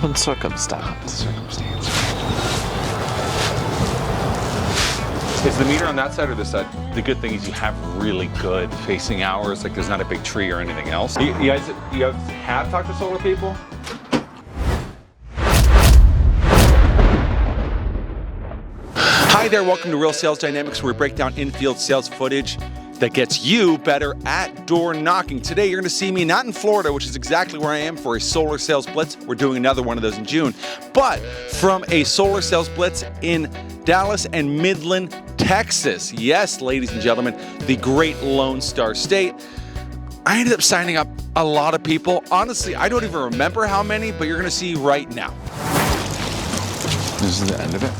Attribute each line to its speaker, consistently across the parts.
Speaker 1: Pomp and circumstance.
Speaker 2: Is the meter on that side or this side? The good thing is you have really good facing hours, like there's not a big tree or anything else. You guys have talked to solar people? Hi there, welcome to Real Sales Dynamics, where we break down in-field sales footage that gets you better at door knocking. Today you're gonna see me not in Florida, which is exactly where I am for a solar sales blitz. We're doing another one of those in June, but from a solar sales blitz in Dallas and Midland, Texas. Yes, ladies and gentlemen, the great Lone Star State. I ended up signing up a lot of people. Honestly, I don't even remember how many, but you're gonna see right now.
Speaker 1: This is the end of it.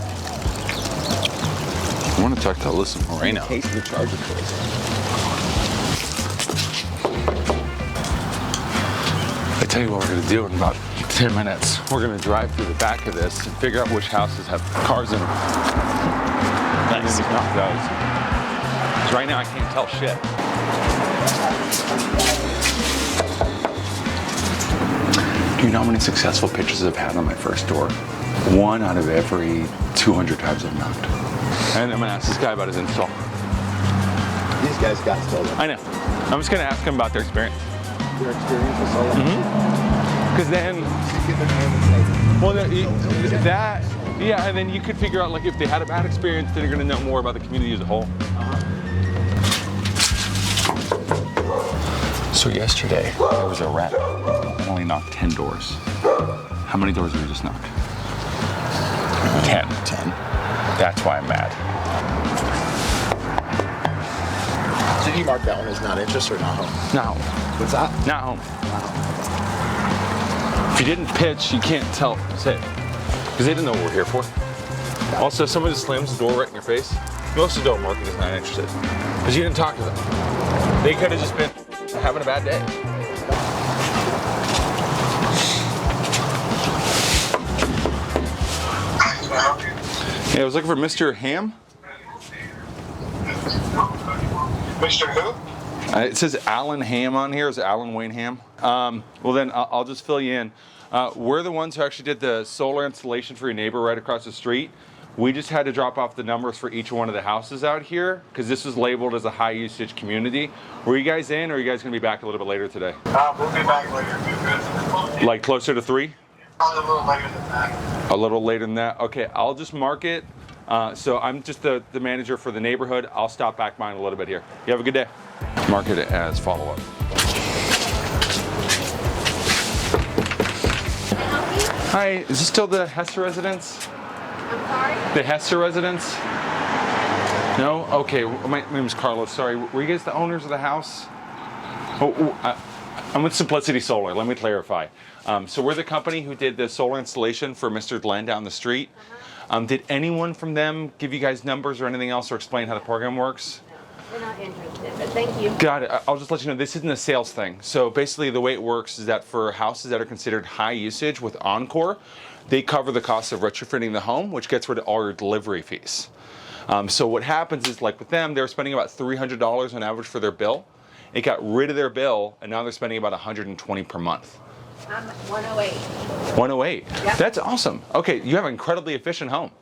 Speaker 1: I want to talk to Alyssa Moreno.
Speaker 3: In case the charger goes.
Speaker 1: I tell you what we're going to do in about 10 minutes. We're going to drive through the back of this and figure out which houses have cars in them.
Speaker 2: Nice. Knock those. Because right now I can't tell shit.
Speaker 1: Do you know how many successful pitches I've had on my first door? 1 out of every 200 times I've knocked.
Speaker 2: And I'm gonna ask this guy about his install.
Speaker 3: These guys got solar.
Speaker 2: I know. I'm just gonna ask him about their experience.
Speaker 3: Their experience with solar?
Speaker 2: Because then, well, yeah, and then you could figure out, like, if they had a bad experience, then you're gonna know more about the community as a whole.
Speaker 1: So yesterday, there was a rep that only knocked 10 doors. How many doors did we just knock? 10. 10. That's why I'm mad.
Speaker 3: Did you mark that one as not interested or not home?
Speaker 2: Not home.
Speaker 3: What's that?
Speaker 2: Not home.
Speaker 3: Not home.
Speaker 2: If you didn't pitch, you can't tell. Say it. Because they didn't know what we're here for. Also, if someone just slams the door right in your face, most of the door market is not interested. Because you didn't talk to them. They could have just been having a bad day. Yeah, I was looking for Mr. Ham.
Speaker 4: Mr. Who?
Speaker 2: It says Alan Ham on here. Is it Alan Wayne Ham? Well, then I'll just fill you in. We're the ones who actually did the solar installation for your neighbor right across the street. We just had to drop off the numbers for each one of the houses out here because this was labeled as a high usage community. Were you guys in, or are you guys going to be back a little bit later today?
Speaker 4: We'll be back later.
Speaker 2: Like closer to 3?
Speaker 4: Probably a little later than that.
Speaker 2: A little later than that? Okay, I'll just mark it. So I'm just the manager for the neighborhood. I'll stop back by in a little bit here. You have a good day. Mark it as follow-up. Hi, is this still the Hester residence?
Speaker 5: I'm sorry?
Speaker 2: The Hester residence? No? Okay, my name is Carlos. Sorry, were you guys the owners of the house? I'm with Simplicity Solar. Let me clarify. So we're the company who did the solar installation for Mr. Glenn down the street. Did anyone from them give you guys numbers or anything else or explain how the program works?
Speaker 5: We're not interested, but thank you.
Speaker 2: Got it. I'll just let you know, this isn't a sales thing. So basically the way it works is that for houses that are considered high usage with Encore, they cover the cost of retrofitting the home, which gets rid of all your delivery fees. So what happens is, like with them, they were spending about $300 on average for their bill. It got rid of their bill, and now they're spending about $120 per month.
Speaker 5: I'm 108.
Speaker 2: 108.
Speaker 5: Yep.
Speaker 2: That's awesome. Okay, you have an incredibly efficient home.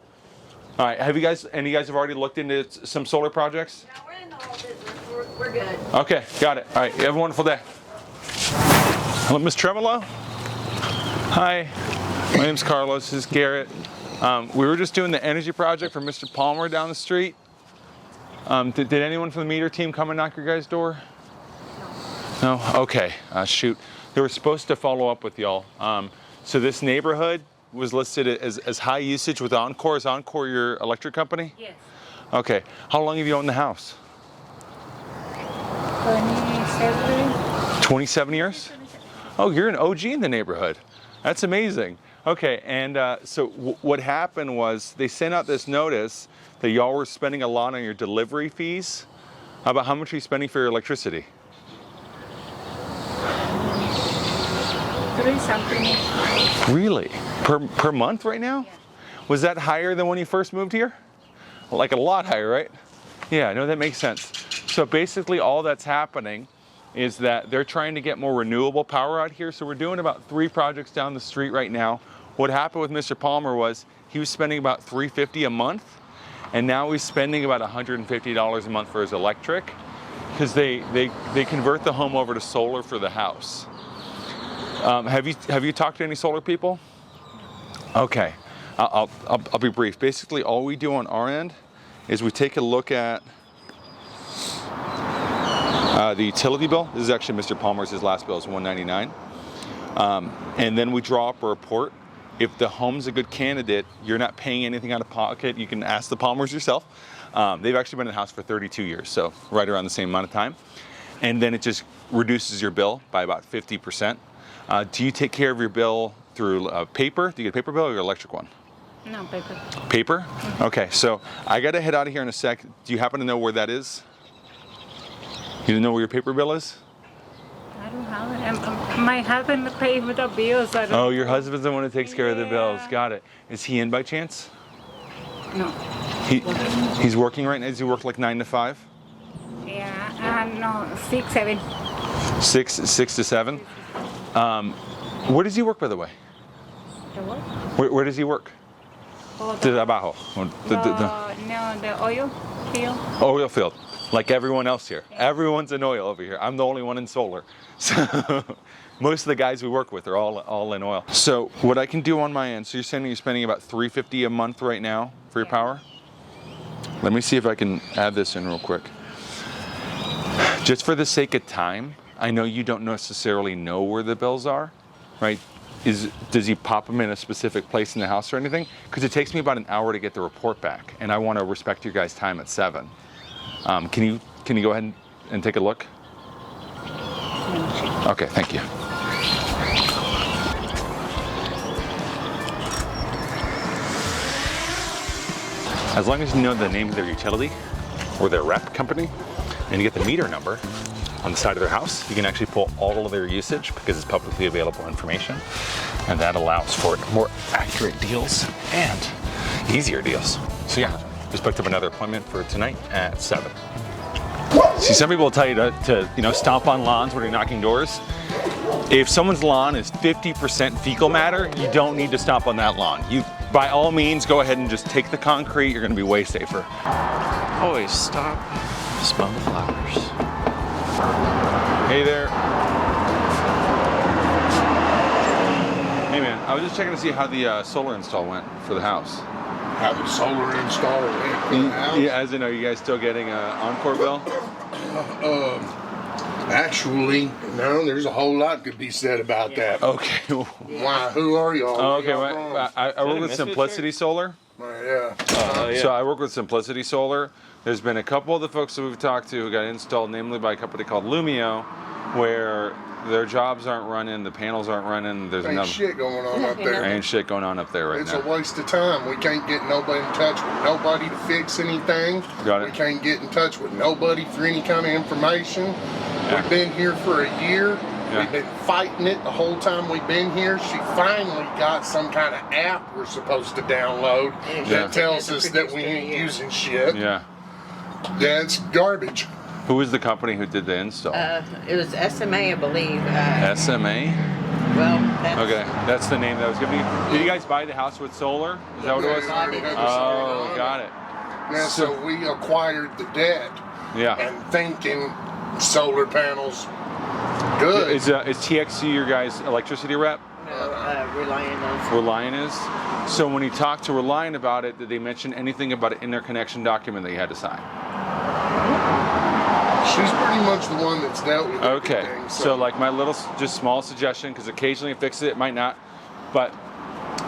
Speaker 2: All right, any of you guys have already looked into some solar projects?
Speaker 5: No, we're in the whole business. We're good.
Speaker 2: Okay, got it. All right, you have a wonderful day. Hello, Miss Tremolo. Hi, my name's Carlos. This is Garrett. We were just doing the energy project for Mr. Palmer down the street. Did anyone from the meter team come and knock your guys' door? No? Okay, shoot. They were supposed to follow up with y'all. So this neighborhood was listed as high usage with Encore. Is Encore your electric company?
Speaker 5: Yes.
Speaker 2: Okay. How long have you owned the house?
Speaker 5: 27.
Speaker 2: 27 years? Oh, you're an OG in the neighborhood. That's amazing. Okay, and so what happened was they sent out this notice that y'all were spending a lot on your delivery fees. About how much are you spending for your electricity?
Speaker 5: 3 something.
Speaker 2: Really? Per month right now?
Speaker 5: Yeah.
Speaker 2: Was that higher than when you first moved here? Like a lot higher, right? Yeah, no, that makes sense. So basically all that's happening is that they're trying to get more renewable power out here. So we're doing about 3 projects down the street right now. what happened with Mr. Palmer was he was spending about $350 a month, and now he's spending about $150 a month for his electric, because they convert the home over to solar for the house. Have you talked to any solar people? Okay, I'll be brief. Basically, all we do on our end is we take a look at the utility bill. This is actually Mr. Palmer's. His last bill is $199, and then we draw up a report. If the home's a good candidate, you're not paying anything out of pocket. You can ask the Palmers yourself. They've actually been in the house for 32 years, so right around the same amount of time. And then it just reduces your bill by about 50%. Do you take care of your bill through paper? Do you get a paper bill or your electric one?
Speaker 5: No, paper.
Speaker 2: Paper? Okay, so I gotta head out of here in a sec. Do you happen to know where that is? You don't know where your paper bill is?
Speaker 5: I don't have it. My husband pays with the bills. I don't
Speaker 2: Oh, your husband's the one who takes care of the bills. Got it. Is he in by chance?
Speaker 5: No.
Speaker 2: He's working right now? Does he work like 9 to 5?
Speaker 5: Yeah, no, 6, 7.
Speaker 2: 6 to 7? Where does he work, by the way?
Speaker 5: The what?
Speaker 2: Where does he work?
Speaker 5: Oh,
Speaker 2: De abajo.
Speaker 5: no, the oil field.
Speaker 2: Oil field. Like everyone else here. Everyone's in oil over here. I'm the only one in solar. So most of the guys we work with are all in oil. So what I can do on my end, so you're saying you're spending about $350 a month right now for your power? Let me see if I can add this in real quick. Just for the sake of time, I know you don't necessarily know where the bills are, right? Does he pop them in a specific place in the house or anything? Because it takes me about an hour to get the report back, and I want to respect your guys' time at 7. Can you go ahead and take a look? Okay, thank you. As long as you know the name of their utility or their rep company, and you get the meter number on the side of their house, you can actually pull all of their usage because it's publicly available information, and that allows for more accurate deals and easier deals. So yeah, just booked up another appointment for tonight at 7. See, some people will tell you to stomp on lawns when you're knocking doors. If someone's lawn is 50% fecal matter, you don't need to stomp on that lawn. You, by all means, go ahead and just take the concrete. You're going to be way safer.
Speaker 6: Always stop, smell the flowers.
Speaker 2: Hey there. Hey man, I was just checking to see how the solar install went for the house.
Speaker 7: How the solar install went for the house?
Speaker 2: Yeah, as in, are you guys still getting an Encore bill?
Speaker 7: Actually, no, there's a whole lot could be said about that.
Speaker 2: Okay.
Speaker 7: Why? Who are y'all?
Speaker 2: Oh, okay,
Speaker 7: Where y'all
Speaker 2: well, I work with Simplicity Solar.
Speaker 7: from? Yeah.
Speaker 2: So I work with Simplicity Solar. There's been a couple of the folks that we've talked to who got installed, namely by a company called Lumio, where their jobs aren't running, the panels aren't running. There's
Speaker 7: Ain't shit going on up there.
Speaker 2: ain't shit going on up there right
Speaker 7: It's
Speaker 2: now.
Speaker 7: a waste of time. We can't get nobody in touch with nobody to fix anything.
Speaker 2: Got it.
Speaker 7: We can't get in touch with nobody for any kind of information.
Speaker 2: Yeah.
Speaker 7: We've been here for a year.
Speaker 2: Yeah.
Speaker 7: We've been fighting it the whole time we've been here. She finally got some kind of app we're supposed to download that tells us that we ain't using shit.
Speaker 2: Yeah.
Speaker 7: That's garbage.
Speaker 2: Who was the company who did the install?
Speaker 8: It was SMA, I believe.
Speaker 2: SMA?
Speaker 8: Well, that's...
Speaker 2: Okay, that's the name that was given. Did you guys buy the house with solar? Is that what it was?
Speaker 7: Yeah, we already had the solar
Speaker 2: Oh,
Speaker 7: on
Speaker 2: got
Speaker 7: it.
Speaker 2: it.
Speaker 7: Now, so we acquired the debt
Speaker 2: Yeah.
Speaker 7: and thinking solar panels good.
Speaker 2: Is TXC your guys' electricity rep? Reliant is? So when you talked to Reliant about it, did they mention anything about an interconnection document that you had to sign?
Speaker 7: She's pretty much the one that's dealt with
Speaker 2: Okay,
Speaker 7: everything.
Speaker 2: so like my little, just small suggestion, because occasionally it fixes it, it might not, but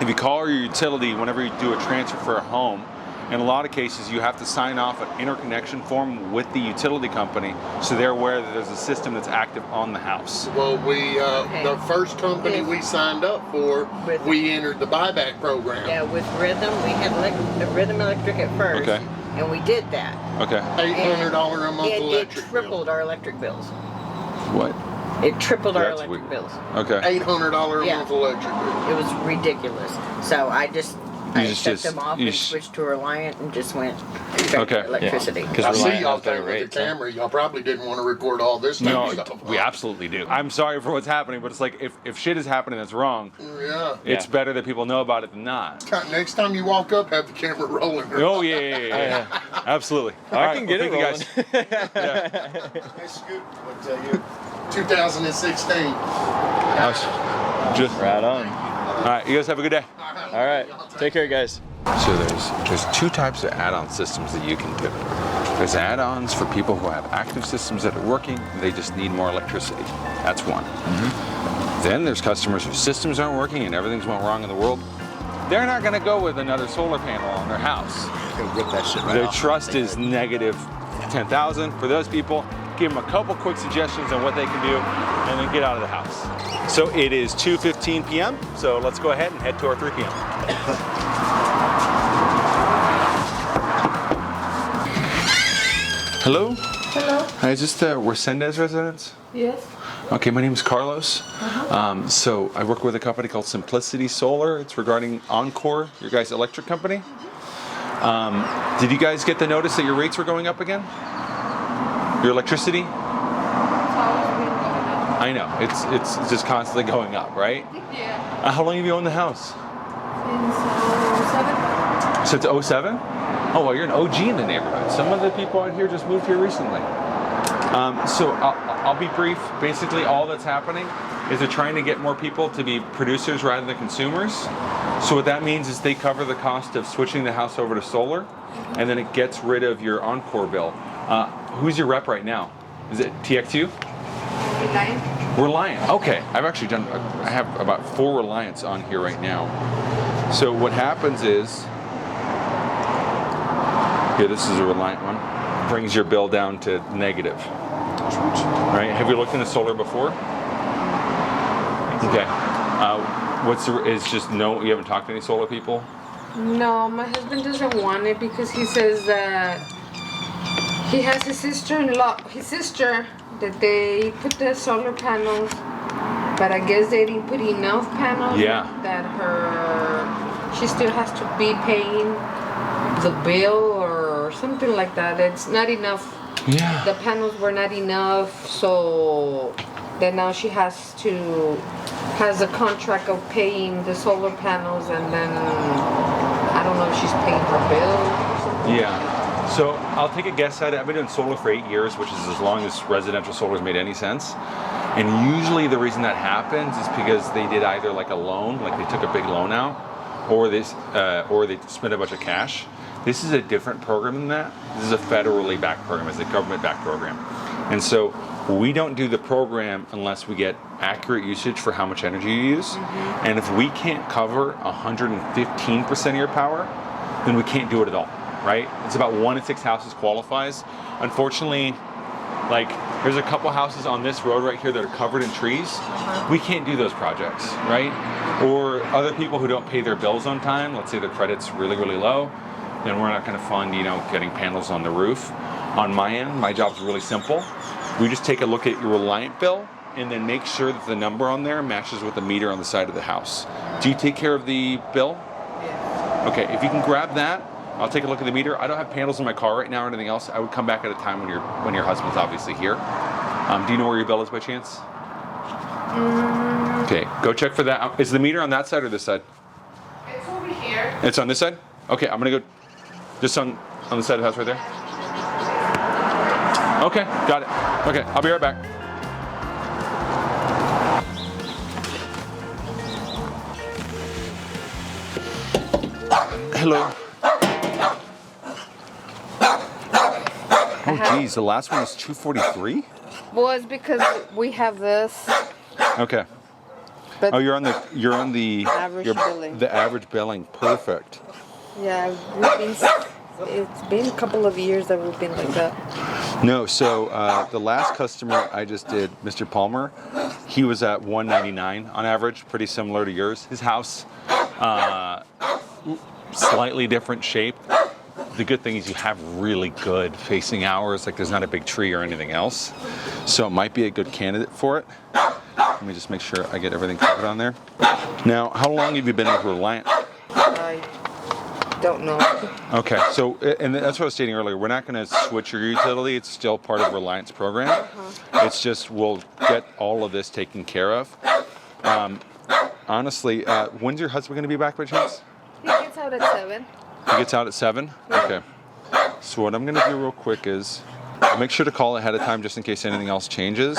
Speaker 2: if you call your utility whenever you do a transfer for a home, in a lot of cases you have to sign off an interconnection form with the utility company so they're aware that there's a system that's active on the house.
Speaker 7: Well, the first company we signed up for, we entered the buyback program.
Speaker 8: Yeah, with Rhythm, we had Rhythm Electric at first.
Speaker 2: Okay.
Speaker 8: And we did that.
Speaker 2: Okay.
Speaker 7: $800 a month
Speaker 8: It
Speaker 7: electric
Speaker 8: tripled
Speaker 7: bill.
Speaker 8: our electric bills.
Speaker 2: What?
Speaker 8: It tripled our
Speaker 2: That's
Speaker 8: electric
Speaker 2: weird.
Speaker 8: bills.
Speaker 2: Okay.
Speaker 7: $800 a
Speaker 8: Yeah.
Speaker 7: month electric bill.
Speaker 8: It was ridiculous. So I just I
Speaker 1: just-
Speaker 8: shut
Speaker 1: just-
Speaker 8: them off
Speaker 1: you
Speaker 8: and
Speaker 1: sh-
Speaker 8: switched to Reliant and just went straight
Speaker 1: Okay.
Speaker 8: to electricity.
Speaker 6: Because
Speaker 7: I see
Speaker 6: Reliant
Speaker 7: y'all
Speaker 6: has better
Speaker 7: came with
Speaker 6: rates.
Speaker 7: the
Speaker 6: huh?
Speaker 7: camera. Y'all probably didn't want to record all this type
Speaker 1: No,
Speaker 7: of stuff.
Speaker 1: we absolutely do. I'm sorry for what's happening, but it's like if shit is happening that's wrong,
Speaker 7: Yeah.
Speaker 1: it's
Speaker 6: Yeah.
Speaker 1: better that people know about it than not.
Speaker 7: Next time you walk up, have the camera rolling.
Speaker 1: Oh yeah. Absolutely. All right,
Speaker 6: can get
Speaker 1: well,
Speaker 6: it
Speaker 1: thank you guys.
Speaker 3: Nice scoop. What you?
Speaker 7: 2016.
Speaker 1: Just,
Speaker 6: Right on.
Speaker 1: all right, you guys have a good day.
Speaker 6: All right. Take care, guys.
Speaker 1: So there's two types of add-on systems that you can do. There's add-ons for people who have active systems that are working, they just need more electricity. That's one. Then there's customers whose systems aren't working and everything's went wrong in the world. They're not going to go with another solar panel on their house.
Speaker 3: Gonna rip that shit right
Speaker 1: Their
Speaker 3: off.
Speaker 1: trust is negative 10,000. For those people, give them a couple quick suggestions on what they can do and then get out of the house. So it is 2:15 p.m. So let's go ahead and head to our 3 p.m. Hello?
Speaker 5: Hello.
Speaker 1: Hi, is this the Resendez residence?
Speaker 5: Yes.
Speaker 1: Okay, my name is Carlos. So I work with a company called Simplicity Solar. It's regarding Encore, your guys' electric company. Did you guys get the notice that your rates were going up again? Your electricity? I know, it's just constantly going up, right?
Speaker 5: Yeah.
Speaker 1: How long have you owned the house?
Speaker 5: Since 07.
Speaker 1: Since 07? Oh, well, you're an OG in the neighborhood. Some of the people out here just moved here recently. So I'll be brief. Basically, all that's happening is they're trying to get more people to be producers rather than consumers. So what that means is they cover the cost of switching the house over to solar, and then it gets rid of your Encore bill. Who's your rep right now? Is it TX2? Reliant. Okay, I have about 4 Reliants on here right now. So what happens is, here, this is a Reliant one. Brings your bill down to negative. Right? Have you looked into solar before? Okay. You haven't talked to any solar people?
Speaker 9: No, my husband doesn't want it because he says that he has his sister that they put the solar panels, but I guess they didn't put enough panels.
Speaker 1: Yeah.
Speaker 9: That she still has to be paying the bill or something like that. It's not enough.
Speaker 1: Yeah.
Speaker 9: The panels were not enough, so then now she has a contract of paying the solar panels, and then I don't know if she's paying her bill or something.
Speaker 1: Yeah. So I'll take a guess at it. I've been doing solar for 8 years, which is as long as residential solar's made any sense. And usually the reason that happens is because they did either like a loan, like they took a big loan out, or they spent a bunch of cash. This is a different program than that. This is a federally backed program. It's a government-backed program. And so we don't do the program unless we get accurate usage for how much energy you use. And if we can't cover 115% of your power, then we can't do it at all, right? It's about 1 in 6 houses qualifies. Unfortunately, like there's a couple houses on this road right here that are covered in trees. We can't do those projects, right? Or other people who don't pay their bills on time, let's say their credit's really, really low, then we're not going to fund, getting panels on the roof. On my end, my job's really simple. We just take a look at your Reliant bill and then make sure that the number on there matches with the meter on the side of the house. Do you take care of the bill?
Speaker 9: Yeah.
Speaker 1: Okay, if you can grab that, I'll take a look at the meter. I don't have panels in my car right now or anything else. I would come back at a time when your husband's obviously here. Do you know where your bill is by chance? Okay, go check for that. Is the meter on that side or this side?
Speaker 9: It's over here.
Speaker 1: It's on this side? Okay, I'm gonna go just on the side of the house right there. Okay, got it. Okay, I'll be right back. Hello. Oh geez, the last one was 243?
Speaker 9: Well, it's because we have this.
Speaker 1: Okay.
Speaker 9: But
Speaker 1: Oh, you're on the
Speaker 9: Average billing.
Speaker 1: The average billing. Perfect.
Speaker 9: yeah, it's been a couple of years that we've been like that.
Speaker 1: No, so the last customer I just did, Mr. Palmer, he was at 199 on average, pretty similar to yours. His house, slightly different shape. The good thing is you have really good facing hours, like there's not a big tree or anything else. So it might be a good candidate for it. Let me just make sure I get everything covered on there. Now, how long have you been with Reliant?
Speaker 9: don't know.
Speaker 2: Okay, so, and that's what I was stating earlier, we're not going to switch your utility, it's still part of Reliance program. It's just, we'll get all of this taken care of. Honestly, when's your husband going to be back by chance?
Speaker 9: He gets out at 7.
Speaker 2: He gets out at 7? Okay. So what I'm going to do real quick is, I'll make sure to call ahead of time just in case anything else changes.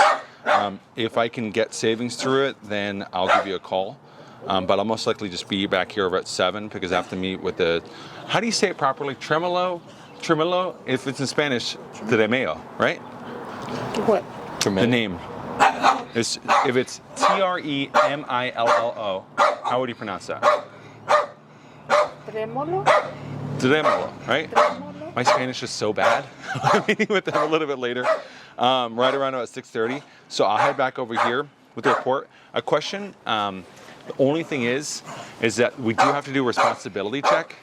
Speaker 2: If I can get savings through it, then I'll give you a call. But I'll most likely just be back here over at 7 because I have to meet with the, how do you say it properly? Tremolo? If it's in Spanish, tremelo, right?
Speaker 9: What?
Speaker 2: The name. If it's Tremillo, how would you pronounce that?
Speaker 9: Tremolo?
Speaker 2: Tremolo, right?
Speaker 9: Tremolo?
Speaker 2: My Spanish is so bad. I'm meeting with them a little bit later, right around about 6:30. So I'll head back over here with the report. A question, the only thing is that we do have to do a responsibility check.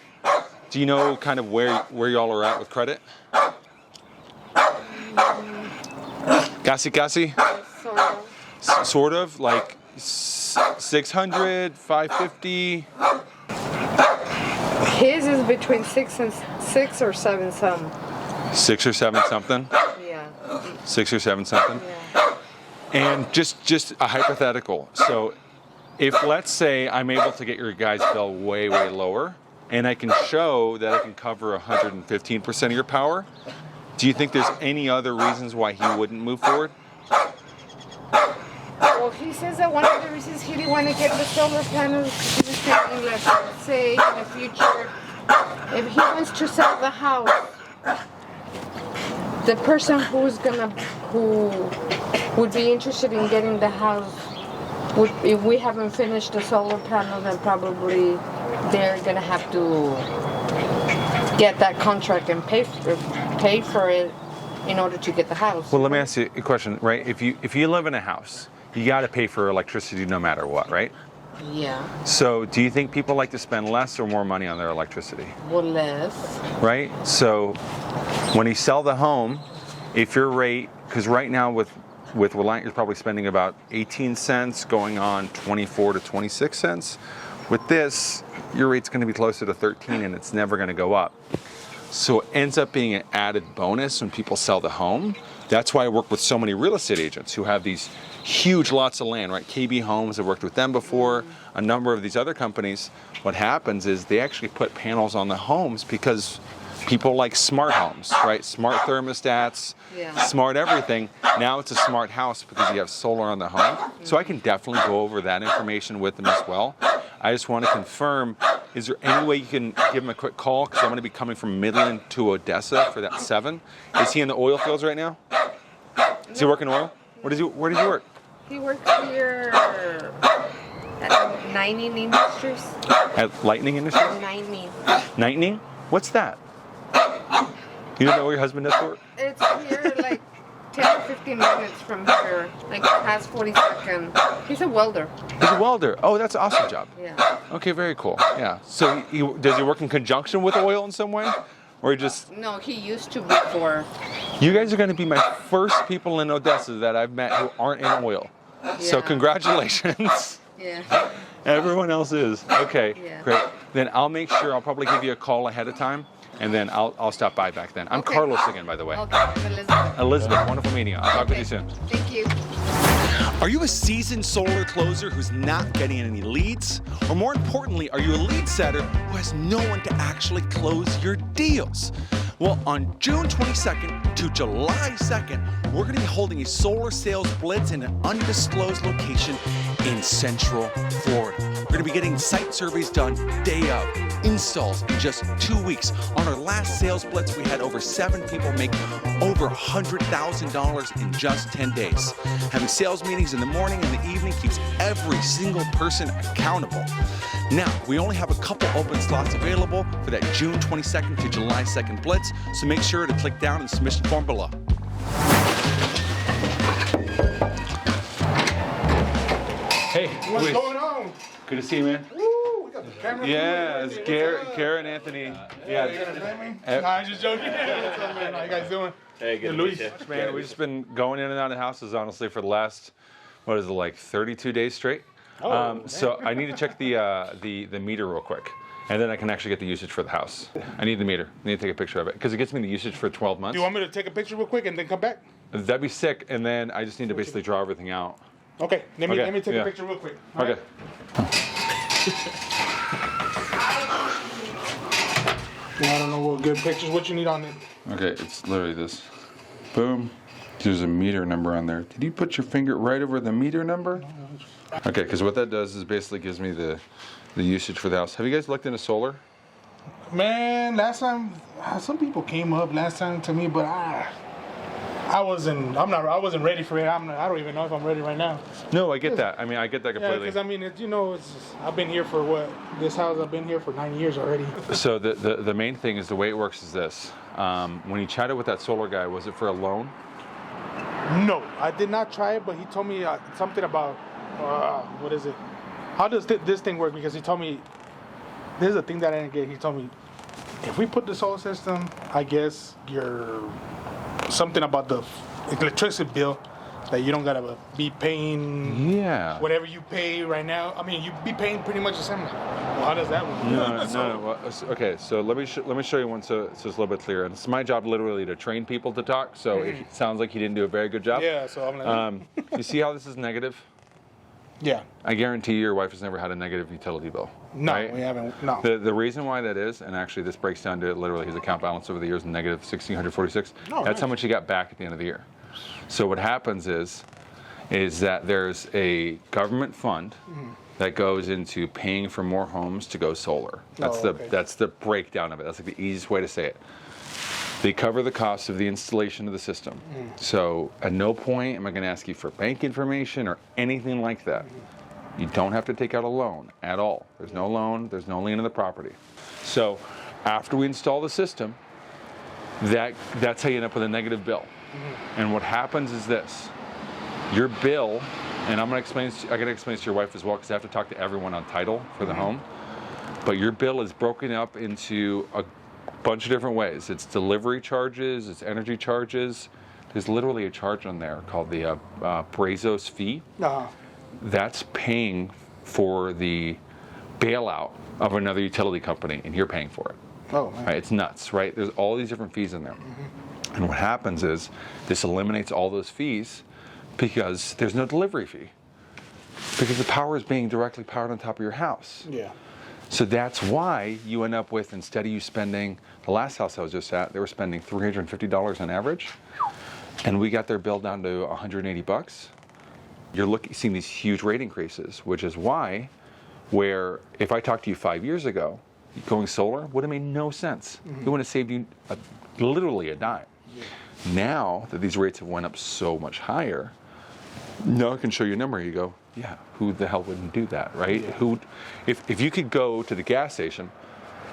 Speaker 2: Do you know kind of where y'all are at with credit? Casi? Sort of, like 600, 550.
Speaker 9: His is between 6 or 7 some.
Speaker 2: 6 or 7 something?
Speaker 9: Yeah.
Speaker 2: 6 or 7 something?
Speaker 9: Yeah.
Speaker 2: And just a hypothetical. So if, let's say, I'm able to get your guy's bill way, way lower, and I can show that I can cover 115% of your power, do you think there's any other reasons why he wouldn't move forward?
Speaker 9: Well, he says that one of the reasons he didn't want to get the solar panels because he was thinking, like, say, in the future, if he wants to sell the house, the person who would be interested in getting the house, if we haven't finished the solar panel, then probably they're gonna have to get that contract and pay for it in order to get the house.
Speaker 2: Well, let me ask you a question, right? If you live in a house, you got to pay for electricity no matter what, right?
Speaker 9: Yeah.
Speaker 2: So do you think people like to spend less or more money on their electricity?
Speaker 9: Well, less.
Speaker 2: Right? So when you sell the home, if your rate, because right now with Reliant, you're probably spending about 18 cents going on 24 to 26 cents. With this, your rate's going to be closer to 13 and it's never going to go up. So it ends up being an added bonus when people sell the home. That's why I work with so many real estate agents who have these huge lots of land, right? KB Homes, I've worked with them before, a number of these other companies. What happens is they actually put panels on the homes because people like smart homes, right? Smart thermostats, smart everything. Now it's a smart house because you have solar on the home. So I can definitely go over that information with them as well. I just want to confirm, is there any way you can give him a quick call? Because I'm going to be coming from Midland to Odessa for that 7. Is he in the oil fields right now? Is he working oil? Where does he work?
Speaker 9: He works here at Lightning Industries.
Speaker 2: At Lightning Industries? Lightning? What's that? You don't know where your husband does work?
Speaker 9: It's here like 10 or 15 minutes from here, like past 42nd. He's a welder.
Speaker 2: He's a welder. Oh, that's an awesome job.
Speaker 9: Yeah.
Speaker 2: Okay, very cool. Yeah. So does he work in conjunction with oil in some way? Or just...
Speaker 9: No, he used to before.
Speaker 2: You guys are going to be my first people in Odessa that I've met who aren't in oil. Yeah. So congratulations.
Speaker 9: Yeah.
Speaker 2: Everyone else is. Okay,
Speaker 9: Yeah.
Speaker 2: great. Then I'll make sure, I'll probably give you a call ahead of time, and then I'll stop by back then. I'm Carlos again, by the way.
Speaker 9: Okay, Elizabeth.
Speaker 2: Elizabeth, wonderful meeting you. I'll talk with you soon.
Speaker 9: Thank you.
Speaker 2: Are you a seasoned solar closer who's not getting any leads? Or more importantly, are you a lead setter who has no one to actually close your deals? Well, on June 22nd to July 2nd, we're going to be holding a solar sales blitz in an undisclosed location in Central Florida. We're going to be getting site surveys done day of, installs in just 2 weeks. On our last sales blitz, we had over 7 people make over $100,000 in just 10 days. Having sales meetings in the morning and the evening keeps every single person accountable. Now, we only have a couple open slots available for that June 22nd to July 2nd blitz, so make sure to click down in the submission form below. Hey,
Speaker 7: What's going on?
Speaker 2: Good to see you, man.
Speaker 7: Woo, we got the camera.
Speaker 2: Yeah, it's Garrett and Anthony. Yeah.
Speaker 7: Nah, I'm just joking. What's up, man? How you guys doing?
Speaker 6: Hey, good to
Speaker 7: Luis.
Speaker 6: meet you.
Speaker 2: Man, we've just been going in and out of houses, honestly, for the last, what is it, like 32 days straight? So I need to check the meter real quick.
Speaker 1: And then I can actually get the usage for the house. I need the meter. I need to take a picture of it because it gets me the usage for 12 months.
Speaker 10: Do you want me to take a picture real quick and then come back?
Speaker 1: That'd be sick. And then I just need to basically draw everything out.
Speaker 10: Okay, let me take a picture real quick. All
Speaker 1: Okay.
Speaker 10: right. Well, I don't know what good pictures. What you need on it?
Speaker 2: Okay, it's literally this. Boom. There's a meter number on there. Did you put your finger right over the meter number? Okay, because what that does is basically gives me the usage for the house. Have you guys looked into solar?
Speaker 10: Man, last time some people came up last time to me, but I wasn't ready for it. I don't even know if I'm ready right now.
Speaker 1: No, I get that. I mean, I get that
Speaker 10: Yeah,
Speaker 1: completely.
Speaker 10: because I mean, I've been here for what? This house, I've been here for 9 years already.
Speaker 1: So the main thing is the way it works is this. When you chatted with that solar guy, was it for a loan?
Speaker 10: No, I did not try it, but he told me something about what is it? How does this thing work? Because he told me this is a thing that I didn't get. He told me if we put the solar system, I guess you're something about the electricity bill that you don't gotta be paying.
Speaker 1: Yeah.
Speaker 10: Whatever you pay right now. I mean, you be paying pretty much the same. Well, how does that work?
Speaker 1: No. Well, okay, so let me show you one so it's a little bit clearer. And it's my job literally to train people to talk. So it sounds like he didn't do a very good job.
Speaker 10: Yeah. So I'm like.
Speaker 1: You see how this is negative?
Speaker 10: Yeah.
Speaker 1: I guarantee your wife has never had a negative utility bill.
Speaker 10: No,
Speaker 1: right?
Speaker 10: we haven't. No.
Speaker 1: The reason why that is, and actually this breaks down to literally his account balance over the years, negative 1,646.
Speaker 10: Oh,
Speaker 1: That's how
Speaker 10: nice.
Speaker 1: much he got back at the end of the year. So what happens is that there's a government fund that goes into paying for more homes to go solar. That's that's the breakdown of it. That's like the easiest way to say it. They cover the cost of the installation of the system. So at no point am I going to ask you for bank information or anything like that. You don't have to take out a loan at all. There's no loan, there's no lien on the property. So after we install the system, that's how you end up with a negative bill. And what happens is this. Your bill, and I'm going to explain this to your wife as well because I have to talk to everyone on title for the home. But your bill is broken up into a bunch of different ways. It's delivery charges, it's energy charges. There's literally a charge on there called the Brazos fee. That's paying for the bailout of another utility company, and you're paying for it.
Speaker 10: Oh, man.
Speaker 1: Right? It's nuts, right? There's all these different fees in there. And what happens is this eliminates all those fees because there's no delivery fee. Because the power is being directly powered on top of your house.
Speaker 10: Yeah.
Speaker 1: So that's why you end up with, instead of you spending, the last house I was just at, they were spending $350 on average, and we got their bill down to $180. You're seeing these huge rate increases, which is why, where if I talked to you 5 years ago, going solar would have made no sense. It would have saved you literally a dime. Yeah. Now that these rates have went up so much higher, now I can show you a number. You go, yeah, who the hell wouldn't do that, right? Yeah. If you could go to the gas station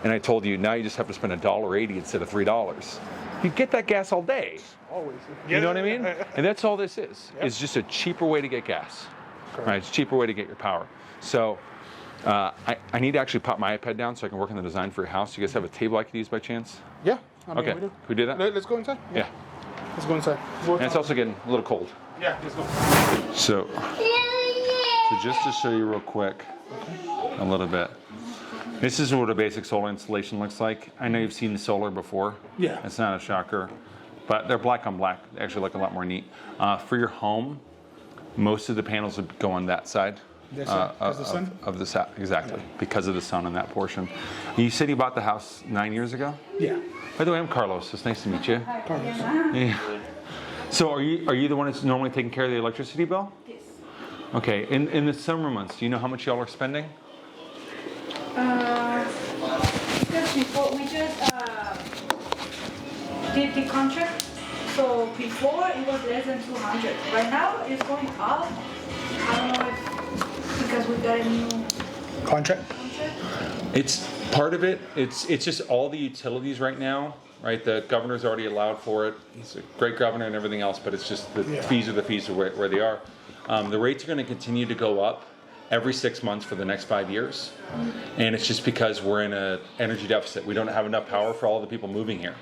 Speaker 1: and I told you now you just have to spend $1.80 instead of $3, you'd get that gas all day.
Speaker 10: Always.
Speaker 1: You know what I mean? And that's all this is. Yep. It's just a cheaper way to get gas. Correct. Right? It's a cheaper way to get your power. So I need to actually pop my iPad down so I can work on the design for your house. You guys have a table I could use by chance?
Speaker 10: Yeah. I mean,
Speaker 1: okay.
Speaker 10: We do.
Speaker 1: We do that?
Speaker 10: Let's go inside.
Speaker 1: Yeah.
Speaker 10: Let's go inside.
Speaker 1: And it's also getting a little cold.
Speaker 10: Yeah, let's go.
Speaker 1: So just to show you real quick, a little bit. This is what a basic solar installation looks like. I know you've seen the solar before.
Speaker 10: Yeah.
Speaker 1: It's not a shocker. But they're black on black. They actually look a lot more neat. For your home, most of the panels would go on that side.
Speaker 10: This side? Because the sun?
Speaker 1: Of the side, exactly. Yeah. Because of the sun on that portion. You said you bought the house 9 years ago?
Speaker 10: Yeah.
Speaker 1: By the way, I'm Carlos. It's nice to meet you.
Speaker 10: Hi, Carlos.
Speaker 1: Yeah. So are you the one that's normally taking care of the electricity bill?
Speaker 5: Yes.
Speaker 1: Okay. In the summer months, do you know how much y'all are spending?
Speaker 5: Because before we just did the contract, so before it was less than 200. Right now it's going up. I don't know if because we got a new
Speaker 10: contract.
Speaker 1: It's part of it. It's just all the utilities right now. Right, the governor's already allowed for it. He's a great governor and everything else, but it's just the fees are the fees of where they are. The rates are going to continue to go up every 6 months for the next 5 years, and it's just because we're in an energy deficit. We don't have enough power for all the people moving here,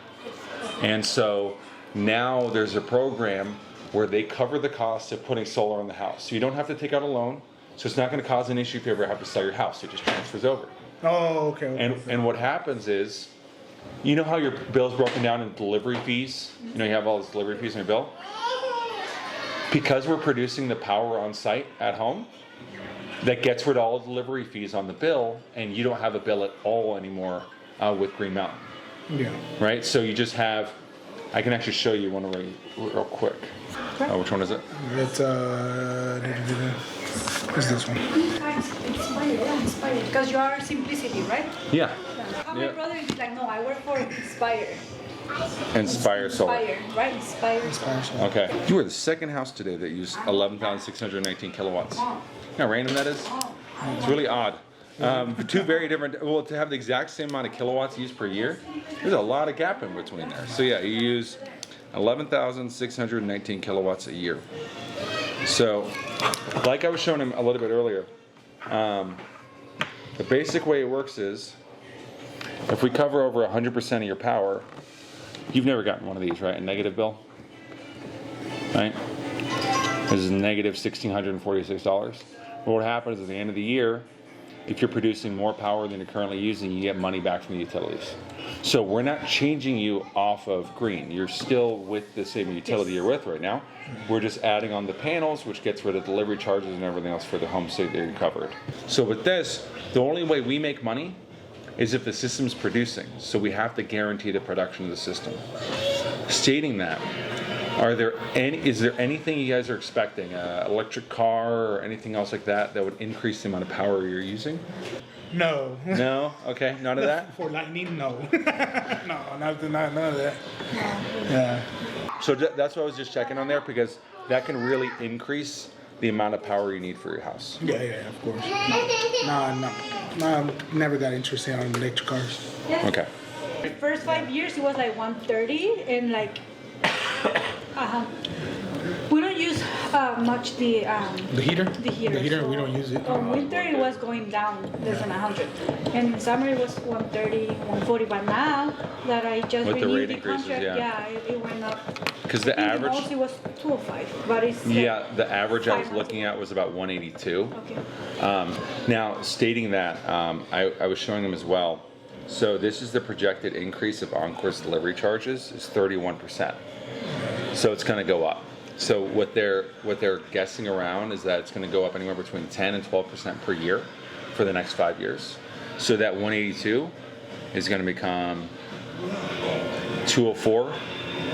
Speaker 1: and so now there's a program where they cover the cost of putting solar on the house. So you don't have to take out a loan. So it's not going to cause an issue if you ever have to sell your house. It just transfers over.
Speaker 10: Oh, okay.
Speaker 2: And what happens is, you know how your bill's broken down in delivery fees? You know, you have all those delivery fees in your bill? Because we're producing the power on site at home, that gets rid of all delivery fees on the bill, and you don't have a bill at all anymore with Green Mountain.
Speaker 10: Yeah.
Speaker 2: Right? So you just have, I can actually show you one real quick.
Speaker 10: Okay.
Speaker 2: Which one is it?
Speaker 10: It's what's this one?
Speaker 5: Inspired. Because you are Simplicity, right?
Speaker 2: Yeah.
Speaker 5: My brother is like, no, I work for Inspire.
Speaker 2: Inspire Solar.
Speaker 5: Inspire, right? Inspire.
Speaker 2: Okay. You are the second house today that used 11,619 kilowatts. You know how random that is? It's really odd. Two very different, well, to have the exact same amount of kilowatts used per year, there's a lot of gap in between there. So yeah, you use 11,619 kilowatts a year. So, like I was showing him a little bit earlier, the basic way it works is, if we cover over 100% of your power, you've never gotten one of these, right? A negative bill, right? This is negative $1,646. Well, what happens at the end of the year, if you're producing more power than you're currently using, you get money back from the utilities. So we're not changing you off of green. You're still with the same utility you're with right now. We're just adding on the panels, which gets rid of delivery charges and everything else for the home state that you're covered. So with this, the only way we make money is if the system's producing. So we have to guarantee the production of the system. Stating that, is there anything you guys are expecting, electric car or anything else like that would increase the amount of power you're using?
Speaker 10: No.
Speaker 2: No? Okay, none of that?
Speaker 10: For lightning, no. No, none of that. Yeah.
Speaker 2: So that's what I was just checking on there, because that can really increase the amount of power you need for your house.
Speaker 10: Yeah, of course. No, I never got interested in electric cars.
Speaker 2: Okay.
Speaker 5: The first 5 years, it was like 130, and like, we don't use much the
Speaker 10: heater?
Speaker 5: The heater,
Speaker 10: we don't use it.
Speaker 5: On winter, it was going down less than 100. And in summer, it was 130, 140. But now that I just
Speaker 2: With the
Speaker 5: renewed
Speaker 2: rate
Speaker 5: the
Speaker 2: increases,
Speaker 5: contract, it went up.
Speaker 2: Because the average...
Speaker 5: Also, it was 205, but it's...
Speaker 2: Yeah, the average I was
Speaker 5: 500.
Speaker 2: looking at was about 182.
Speaker 5: Okay.
Speaker 2: Now, stating that, I was showing them as well. So this is the projected increase of Encore's delivery charges is 31%. So it's going to go up. So what they're guessing around is that it's going to go up anywhere between 10 and 12% per year for the next 5 years. So that 182 is going to become 204,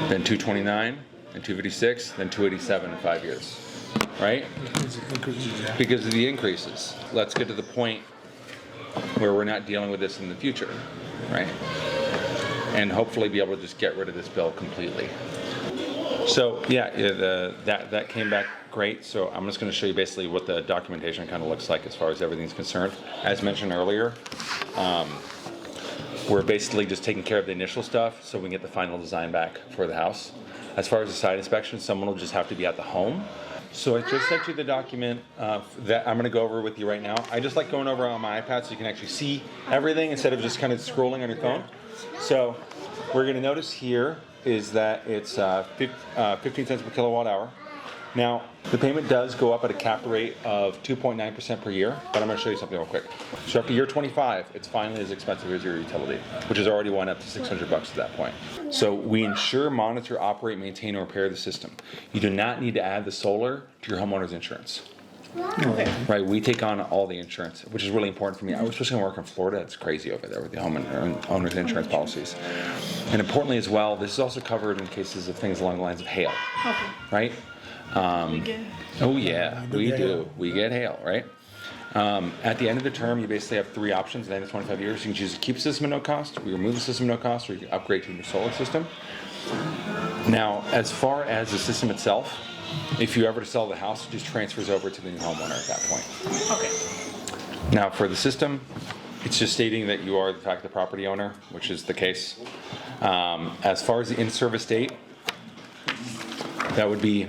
Speaker 2: then 229, then 256, then 287 in 5 years, right? Because of the increases. Let's get to the point where we're not dealing with this in the future, right? And hopefully be able to just get rid of this bill completely. So yeah, that came back great. So I'm just going to show you basically what the documentation kind of looks like as far as everything's concerned. As mentioned earlier, we're basically just taking care of the initial stuff so we can get the final design back for the house. As far as the site inspection, someone will just have to be at the home. So I just sent you the document that I'm going to go over with you right now. I just like going over on my iPad so you can actually see everything instead of just kind of scrolling on your phone. So we're going to notice here is that it's 15 cents per kilowatt hour. Now, the payment does go up at a cap rate of 2.9% per year, but I'm going to show you something real quick. So after year 25, it's finally as expensive as your utility, which has already went up to $600 at that point. So we insure, monitor, operate, maintain, and repair the system. You do not need to add the solar to your homeowner's insurance.
Speaker 5: Okay.
Speaker 2: Right, we take on all the insurance, which is really important for me. I was especially going to work in Florida. It's crazy over there with the homeowners insurance policies. And importantly as well, this is also covered in cases of things along the lines of hail.
Speaker 5: Okay.
Speaker 2: Right? Oh yeah, we do. We get hail, right? At the end of the term, you basically have three options. At the end of 25 years, you can choose to keep the system at no cost, we remove the system at no cost, or you can upgrade to a new solar system. Now, as far as the system itself, if you ever to sell the house, it just transfers over to the new homeowner at that point.
Speaker 5: Okay.
Speaker 2: Now, for the system, it's just stating that you are, in fact, the property owner, which is the case. As far as the in-service date, that would be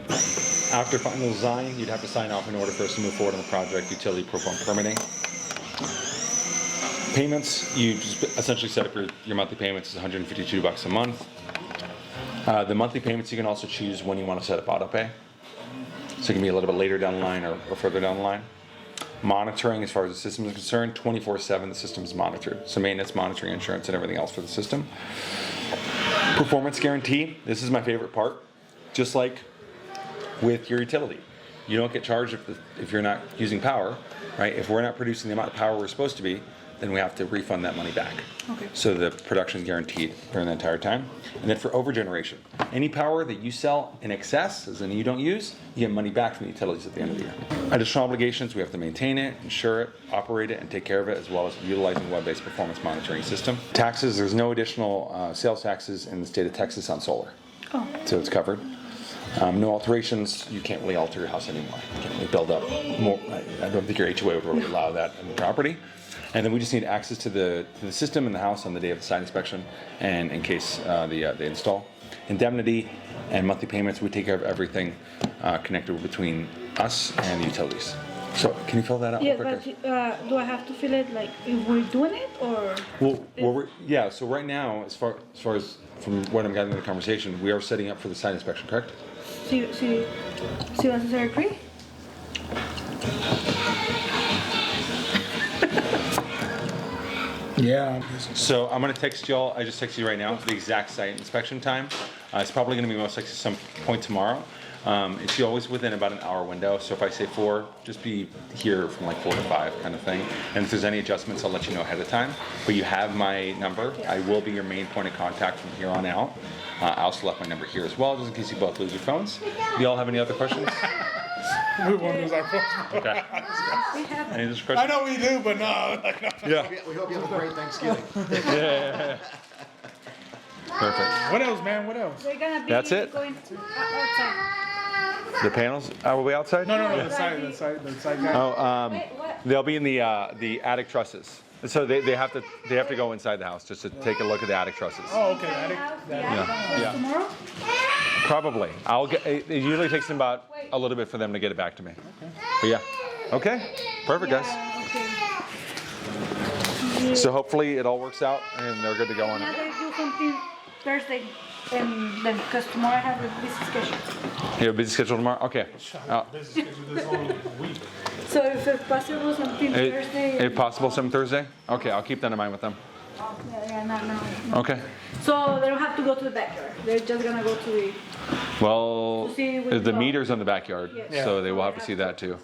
Speaker 2: after final design. You'd have to sign off in order for us to move forward on the project, utility perform permitting. Payments, you just essentially set up your monthly payments is $152 a month. The monthly payments, you can also choose when you want to set up auto pay. So it can be a little bit later down the line or further down the line. monitoring as far as the system is concerned. 24/7 the system is monitored. So maintenance, monitoring, insurance, and everything else for the system. Performance guarantee. This is my favorite part. Just like with your utility. You don't get charged if you're not using power, right? If we're not producing the amount of power we're supposed to be, then we have to refund that money back.
Speaker 5: Okay.
Speaker 2: So the production is guaranteed during the entire time. And then for overgeneration, any power that you sell in excess, as in you don't use, you get money back from the utilities at the end of the year. Additional obligations, we have to maintain it, insure it, operate it, and take care of it, as well as utilizing web-based performance monitoring system. Taxes, there's no additional sales taxes in the state of Texas on solar.
Speaker 5: Oh.
Speaker 2: So it's covered. No alterations, you can't really alter your house anymore. You can't really build up more. I don't think your HOA would really allow that in the property. And then we just need access to the system in the house on the day of the site inspection and in case the install. Indemnity and monthly payments, we take care of everything connected between us and the utilities. So can you fill that out?
Speaker 5: Yeah,
Speaker 2: real quick,
Speaker 5: but do I have to fill it like if we're doing it or?
Speaker 2: Well, so right now, as far as from what I'm gathering in the conversation, we are setting up for the site inspection, correct?
Speaker 5: Si vas a hacer el pre?
Speaker 10: Yeah.
Speaker 2: So I'm gonna text y'all. I just texted you right now the exact site inspection time. It's probably gonna be most likely some point tomorrow. It's always within about an hour window. So if I say 4, just be here from like 4 to 5 kind of thing. And if there's any adjustments, I'll let you know ahead of time. But you have my number. I will be your main point of contact from here on out. I also left my number here as well, just in case you both lose your phones. Do y'all have any other questions?
Speaker 10: We won't lose our phones.
Speaker 2: Okay. Any other questions?
Speaker 10: I know we do, but no. Like, no.
Speaker 2: Yeah.
Speaker 3: We hope you have a great Thanksgiving.
Speaker 2: Yeah. Perfect.
Speaker 10: What else, man? What else?
Speaker 5: They're gonna be
Speaker 2: That's it?
Speaker 5: going outside.
Speaker 2: The panels will be outside?
Speaker 10: No. The side guy.
Speaker 2: Oh,
Speaker 5: Wait, what?
Speaker 2: they'll be in the attic trusses. So they have to go inside the house just to take a look at the attic trusses.
Speaker 10: Oh, okay.
Speaker 2: Yeah.
Speaker 5: Tomorrow?
Speaker 2: Probably. It usually takes them about a little bit for them to get it back to me. Okay. But yeah. Okay. Perfect, guys.
Speaker 5: Okay.
Speaker 2: So hopefully it all works out and they're good to go on
Speaker 5: Now
Speaker 2: it.
Speaker 5: they do something Thursday, and then because tomorrow I have a busy schedule.
Speaker 2: You have a busy schedule tomorrow? Okay.
Speaker 10: Busy schedule this whole week.
Speaker 5: So if it's possible, something Thursday.
Speaker 2: If possible, some Thursday? Okay, I'll keep that in mind with them.
Speaker 5: Yeah, no.
Speaker 2: Okay.
Speaker 5: So they don't have to go to the backyard. They're just gonna go to the.
Speaker 2: Well,
Speaker 5: To see with
Speaker 2: the
Speaker 5: the-
Speaker 2: meter's on the backyard,
Speaker 5: Yes.
Speaker 2: so they will have to see that too.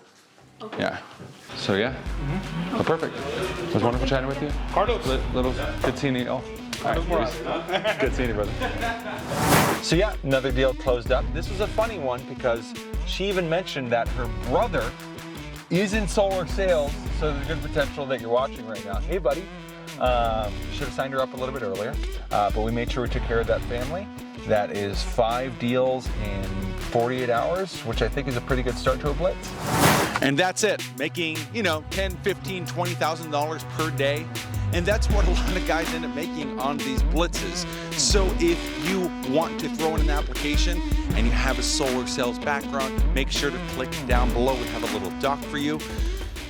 Speaker 5: Okay.
Speaker 2: Yeah. So yeah. Oh, perfect. It was wonderful chatting with you.
Speaker 10: Carlos.
Speaker 2: Little good seeing you. Oh. All right, good seeing you, brother. So yeah, another deal closed up. This was a funny one because she even mentioned that her brother is in solar sales, so there's good potential that you're watching right now. Hey, buddy. Should have signed her up a little bit earlier, but we made sure we took care of that family. That is 5 deals in 48 hours, which I think is a pretty good start to a blitz.
Speaker 11: And that's it, making, $10, $15, $20,000 per day. And that's what a lot of guys end up making on these blitzes. So if you want to throw in an application and you have a solar sales background, make sure to click down below. We have a little doc for you.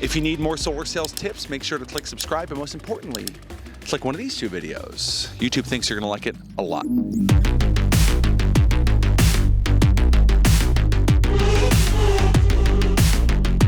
Speaker 11: If you need more solar sales tips, make sure to click subscribe. And most importantly, click one of these 2 videos. YouTube thinks you're gonna like it a lot.